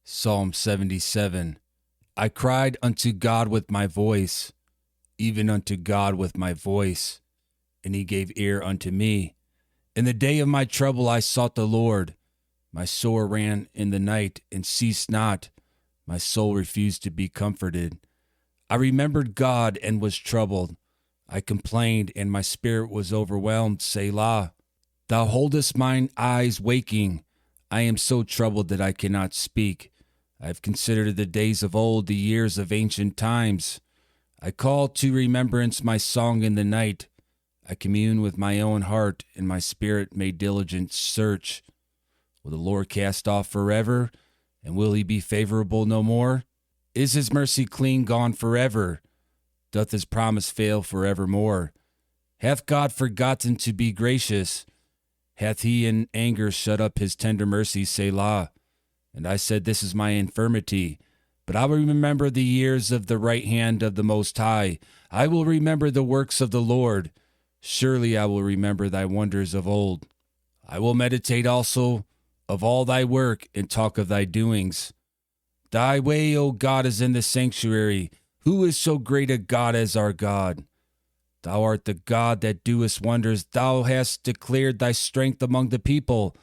Psalm 77. I cried unto God with my voice, even unto God with my voice, and he gave ear unto me. In the day of my trouble I sought the Lord. My soul ran in the night and ceased not. My soul refused to be comforted. I remembered God and was troubled. I complained and my spirit was overwhelmed. Selah. Thou holdest mine eyes waking. I am so troubled that I cannot speak. I have considered the days of old, the years of ancient times. I call to remembrance my song in the night. I commune with my own heart, and my spirit made diligent search. Will the Lord cast off forever, and will he be favorable no more? Is his mercy clean gone forever? Doth his promise fail forevermore? Hath God forgotten to be gracious? Hath he in anger shut up his tender mercies? Selah. And I said, this is my infirmity. But I will remember the years of the right hand of the Most High. I will remember the works of the Lord. Surely I will remember thy wonders of old. I will meditate also of all thy work and talk of thy doings. Thy way, O God, is in the sanctuary. Who is so great a God as our God? Thou art the God that doest wonders. Thou hast declared thy strength among the people.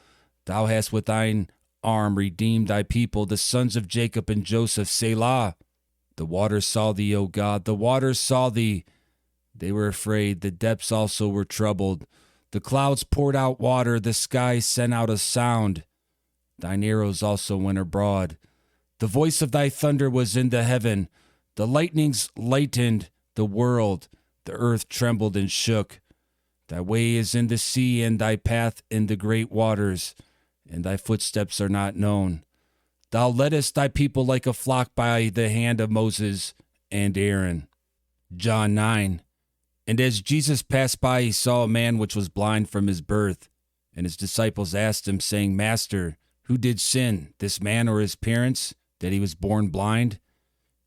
Thou hast with thine arm redeemed thy people, the sons of Jacob and Joseph. Selah. The waters saw thee, O God. The waters saw thee. They were afraid. The depths also were troubled. The clouds poured out water. The sky sent out a sound. Thine arrows also went abroad. The voice of thy thunder was in the heaven. The lightnings lightened the world. The earth trembled and shook. Thy way is in the sea, and thy path in the great waters, and thy footsteps are not known. Thou leddest thy people like a flock by the hand of Moses and Aaron. John 9. And as Jesus passed by, he saw a man which was blind from his birth. And his disciples asked him, saying, Master, who did sin, this man or his parents, that he was born blind?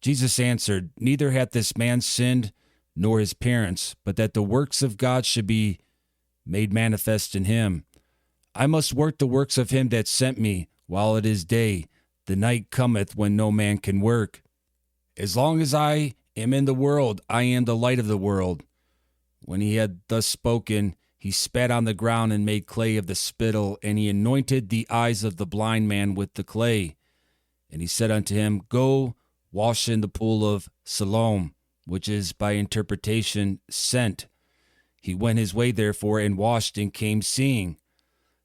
Jesus answered, Neither hath this man sinned, nor his parents, but that the works of God should be made manifest in him. I must work the works of him that sent me while it is day. The night cometh when no man can work. As long as I am in the world, I am the light of the world. When he had thus spoken, he spat on the ground and made clay of the spittle, and he anointed the eyes of the blind man with the clay. And he said unto him, Go, wash in the pool of Siloam, which is by interpretation sent. He went his way therefore, and washed, and came seeing.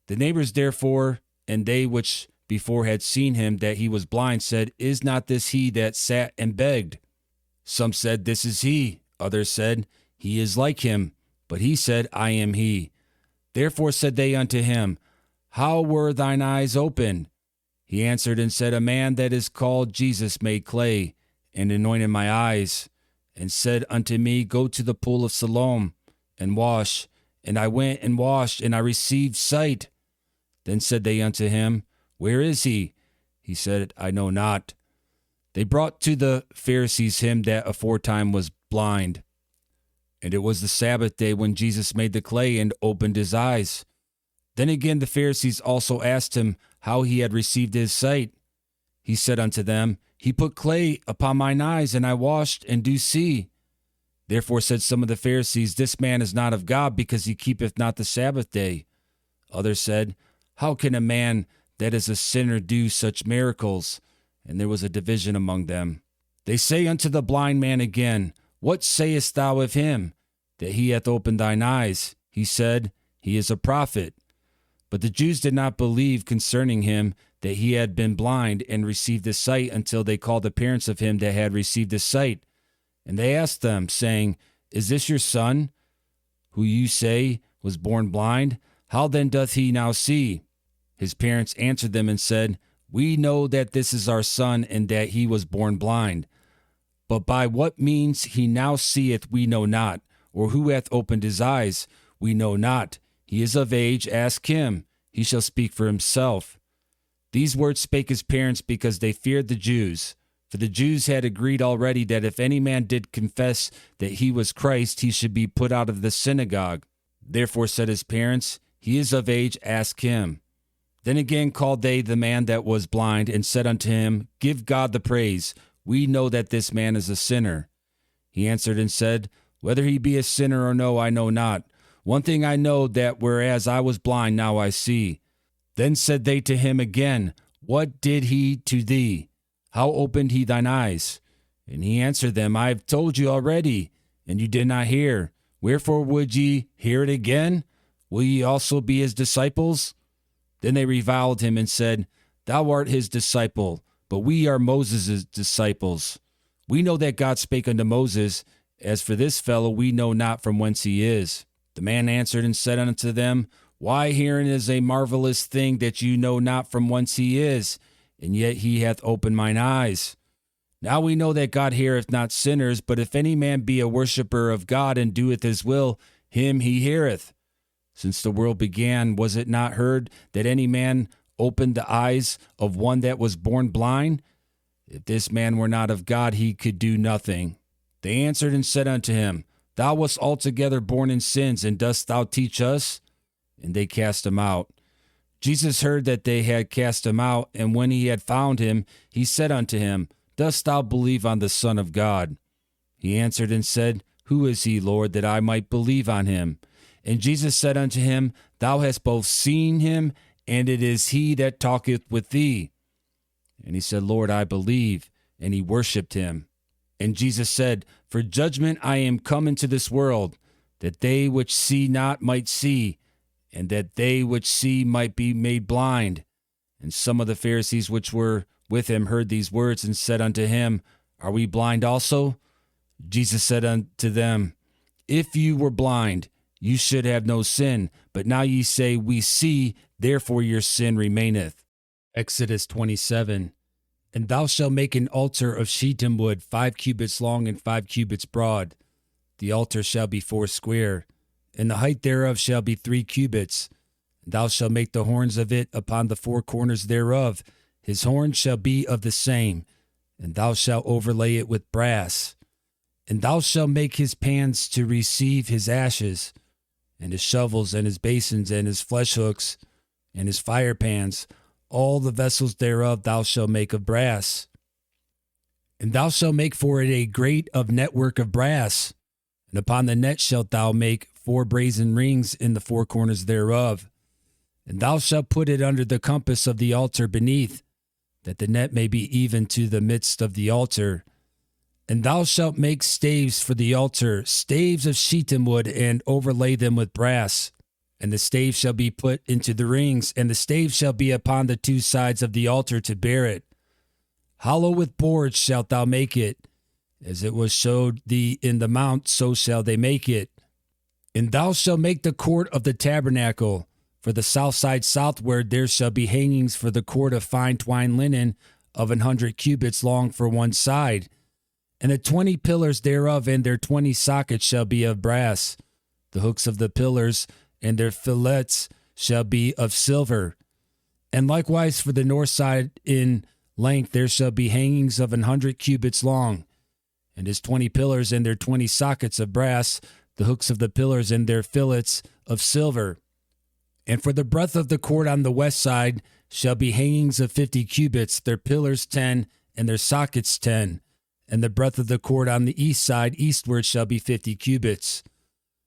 The neighbors therefore, and they which before had seen him that he was blind, said, Is not this he that sat and begged? Some said, This is he. Others said, He is like him. But he said, I am he. Therefore said they unto him, How were thine eyes opened? He answered and said, A man that is called Jesus made clay, and anointed my eyes, and said unto me, Go to the pool of Siloam, and wash. And I went and washed, and I received sight. Then said they unto him, Where is he? He said, I know not. They brought to the Pharisees him that aforetime was blind. And it was the Sabbath day when Jesus made the clay and opened his eyes. Then again the Pharisees also asked him how he had received his sight. He said unto them, He put clay upon mine eyes, and I washed, and do see. Therefore said some of the Pharisees, This man is not of God, because he keepeth not the Sabbath day. Others said, How can a man that is a sinner do such miracles? And there was a division among them. They say unto the blind man again, What sayest thou of him, that he hath opened thine eyes? He said, He is a prophet. But the Jews did not believe concerning him that he had been blind and received his sight, until they called the parents of him that had received his sight. And they asked them, saying, Is this your son, who you say was born blind? How then doth he now see? His parents answered them and said, We know that this is our son, and that he was born blind. But by what means he now seeth we know not, or who hath opened his eyes we know not. He is of age, ask him. He shall speak for himself. These words spake his parents because they feared the Jews. For the Jews had agreed already that if any man did confess that he was Christ, he should be put out of the synagogue. Therefore said his parents, He is of age, ask him. Then again called they the man that was blind, and said unto him, Give God the praise. We know that this man is a sinner. He answered and said, Whether he be a sinner or no, I know not. One thing I know, that whereas I was blind, now I see. Then said they to him again, What did he to thee? How opened he thine eyes? And he answered them, I have told you already, and you did not hear. Wherefore would ye hear it again? Will ye also be his disciples? Then they reviled him and said, Thou art his disciple, but we are Moses' disciples. We know that God spake unto Moses. As for this fellow, we know not from whence he is. The man answered and said unto them, Why, herein is a marvelous thing, that you know not from whence he is, and yet he hath opened mine eyes. Now we know that God heareth not sinners, but if any man be a worshipper of God and doeth his will, him he heareth. Since the world began, was it not heard that any man opened the eyes of one that was born blind? If this man were not of God, he could do nothing. They answered and said unto him, Thou wast altogether born in sins, and dost thou teach us? And they cast him out. Jesus heard that they had cast him out, and when he had found him, he said unto him, Dost thou believe on the Son of God? He answered and said, Who is he, Lord, that I might believe on him? And Jesus said unto him, Thou hast both seen him, and it is he that talketh with thee. And he said, Lord, I believe. And he worshipped him. And Jesus said, For judgment I am come into this world, that they which see not might see, and that they which see might be made blind. And some of the Pharisees which were with him heard these words, and said unto him, Are we blind also? Jesus said unto them, If you were blind, you should have no sin, but now ye say, We see, therefore your sin remaineth. Exodus 27. And thou shalt make an altar of shittim wood, 5 cubits long and 5 cubits broad. The altar shall be 4 square, and the height thereof shall be 3 cubits. And thou shalt make the horns of it upon the 4 corners thereof. His horns shall be of the same, and thou shalt overlay it with brass. And thou shalt make his pans to receive his ashes, and his shovels, and his basins, and his flesh hooks, and his fire pans. All the vessels thereof thou shalt make of brass. And thou shalt make for it a grate of network of brass. And upon the net shalt thou make 4 brazen rings in the 4 corners thereof. And thou shalt put it under the compass of the altar beneath, that the net may be even to the midst of the altar. And thou shalt make staves for the altar, staves of shittim wood, and overlay them with brass. And the staves shall be put into the rings, and the staves shall be upon the 2 sides of the altar to bear it. Hollow with boards shalt thou make it. As it was showed thee in the mount, so shall they make it. And thou shalt make the court of the tabernacle. For the south side southward there shall be hangings for the court of fine twined linen of 100 cubits long for one side. And the 20 pillars thereof and their 20 sockets shall be of brass. The hooks of the pillars and their fillets shall be of silver. And likewise for the north side in length there shall be hangings of 100 cubits long. And his 20 pillars and their 20 sockets of brass, the hooks of the pillars and their fillets of silver. And for the breadth of the court on the west side shall be hangings of 50 cubits, their pillars 10, and their sockets 10. And the breadth of the court on the east side eastward shall be 50 cubits.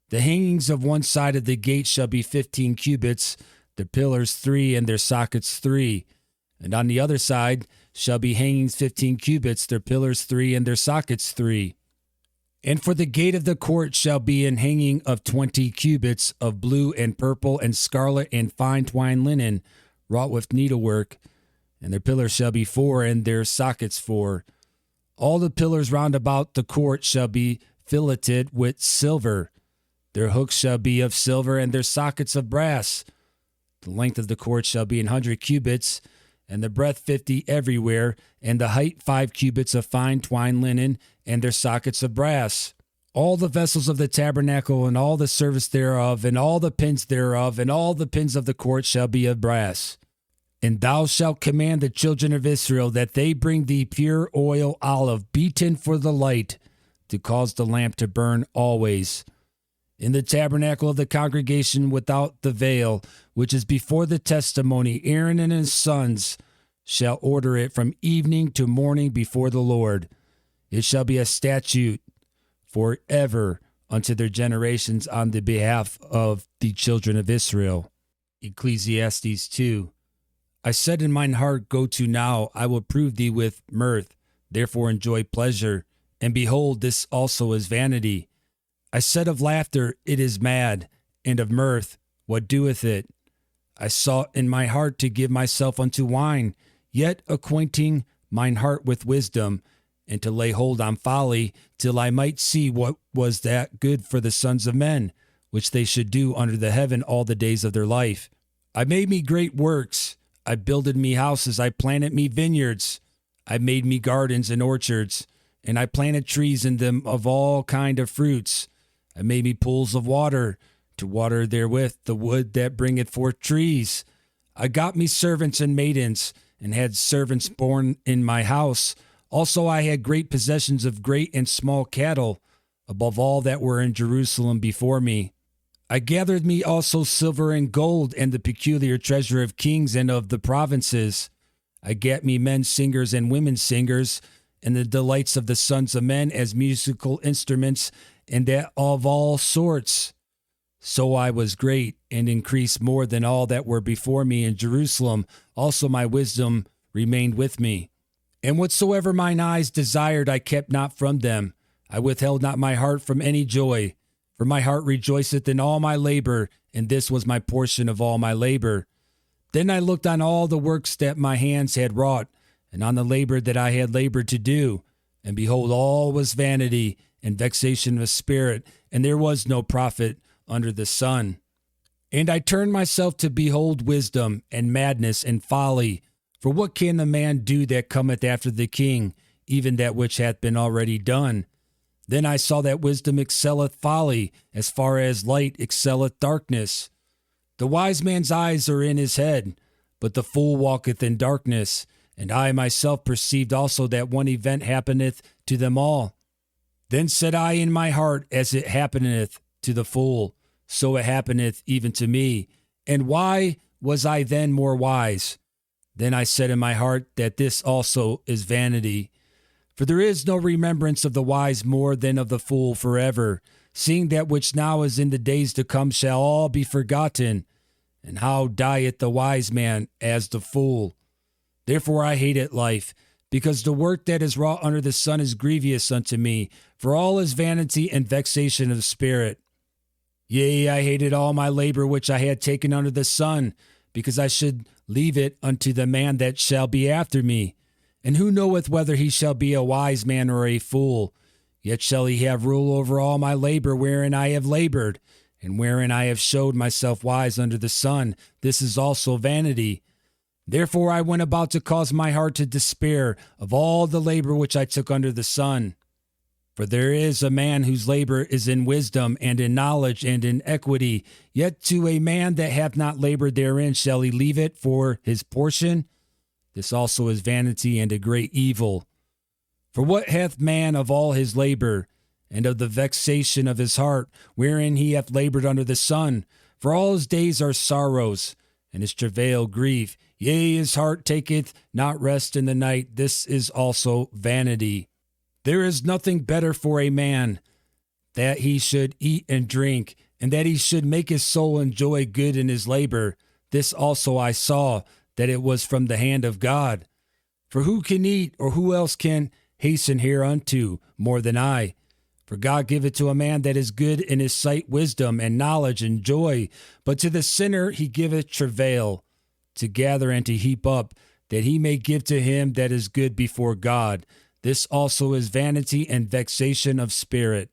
The hangings of one side of the gate shall be 15 cubits, their pillars 3, and their sockets 3. And on the other side shall be hangings 15 cubits, their pillars 3, and their sockets 3. And for the gate of the court shall be an hanging of 20 cubits of blue and purple and scarlet and fine twined linen, wrought with needlework. And their pillars shall be 4, and their sockets 4. All the pillars round about the court shall be filleted with silver. Their hooks shall be of silver, and their sockets of brass. The length of the court shall be 100 cubits, and the breadth 50 everywhere, and the height 5 cubits of fine twined linen, and their sockets of brass. All the vessels of the tabernacle, and all the service thereof, and all the pins thereof, and all the pins of the court shall be of brass. And thou shalt command the children of Israel that they bring thee pure oil olive beaten for the light, to cause the lamp to burn always. In the tabernacle of the congregation without the veil, which is before the testimony, Aaron and his sons shall order it from evening to morning before the Lord. It shall be a statute forever unto their generations on the behalf of the children of Israel. Ecclesiastes 2. I said in mine heart, go to now, I will prove thee with mirth, therefore enjoy pleasure. And behold, this also is vanity. I said of laughter, it is mad, and of mirth, what doeth it? I sought in my heart to give myself unto wine, yet acquainting mine heart with wisdom, and to lay hold on folly, till I might see what was that good for the sons of men, which they should do under the heaven all the days of their life. I made me great works, I builded me houses, I planted me vineyards, I made me gardens and orchards, and I planted trees in them of all kind of fruits. I made me pools of water, to water therewith the wood that bringeth forth trees. I got me servants and maidens, and had servants born in my house. Also I had great possessions of great and small cattle, above all that were in Jerusalem before me. I gathered me also silver and gold, and the peculiar treasure of kings and of the provinces. I gat me men singers and women singers, and the delights of the sons of men as musical instruments, and that of all sorts. So I was great, and increased more than all that were before me in Jerusalem. Also my wisdom remained with me. And whatsoever mine eyes desired, I kept not from them. I withheld not my heart from any joy. For my heart rejoiceth in all my labor, and this was my portion of all my labor. Then I looked on all the works that my hands had wrought, and on the labor that I had labored to do. And behold, all was vanity and vexation of spirit, and there was no profit under the sun. And I turned myself to behold wisdom and madness and folly. For what can the man do that cometh after the king, even that which hath been already done? Then I saw that wisdom excelleth folly, as far as light excelleth darkness. The wise man's eyes are in his head, but the fool walketh in darkness. And I myself perceived also that one event happeneth to them all. Then said I in my heart, as it happeneth to the fool, so it happeneth even to me. And why was I then more wise? Then I said in my heart that this also is vanity. For there is no remembrance of the wise more than of the fool forever, seeing that which now is in the days to come shall all be forgotten. And how dieth the wise man as the fool? Therefore I hated life, because the work that is wrought under the sun is grievous unto me, for all is vanity and vexation of spirit. Yea, I hated all my labor which I had taken under the sun, because I should leave it unto the man that shall be after me. And who knoweth whether he shall be a wise man or a fool? Yet shall he have rule over all my labor wherein I have labored, and wherein I have showed myself wise under the sun. This is also vanity. Therefore I went about to cause my heart to despair of all the labor which I took under the sun. For there is a man whose labor is in wisdom and in knowledge and in equity, yet to a man that hath not labored therein shall he leave it for his portion? This also is vanity and a great evil. For what hath man of all his labor, and of the vexation of his heart, wherein he hath labored under the sun? For all his days are sorrows, and his travail grief. Yea, his heart taketh not rest in the night. This is also vanity. There is nothing better for a man, that he should eat and drink, and that he should make his soul enjoy good in his labor. This also I saw, that it was from the hand of God. For who can eat, or who else can hasten hereunto more than I? For God giveth to a man that is good in his sight wisdom and knowledge and joy, but to the sinner he giveth travail, to gather and to heap up, that he may give to him that is good before God. This also is vanity and vexation of spirit.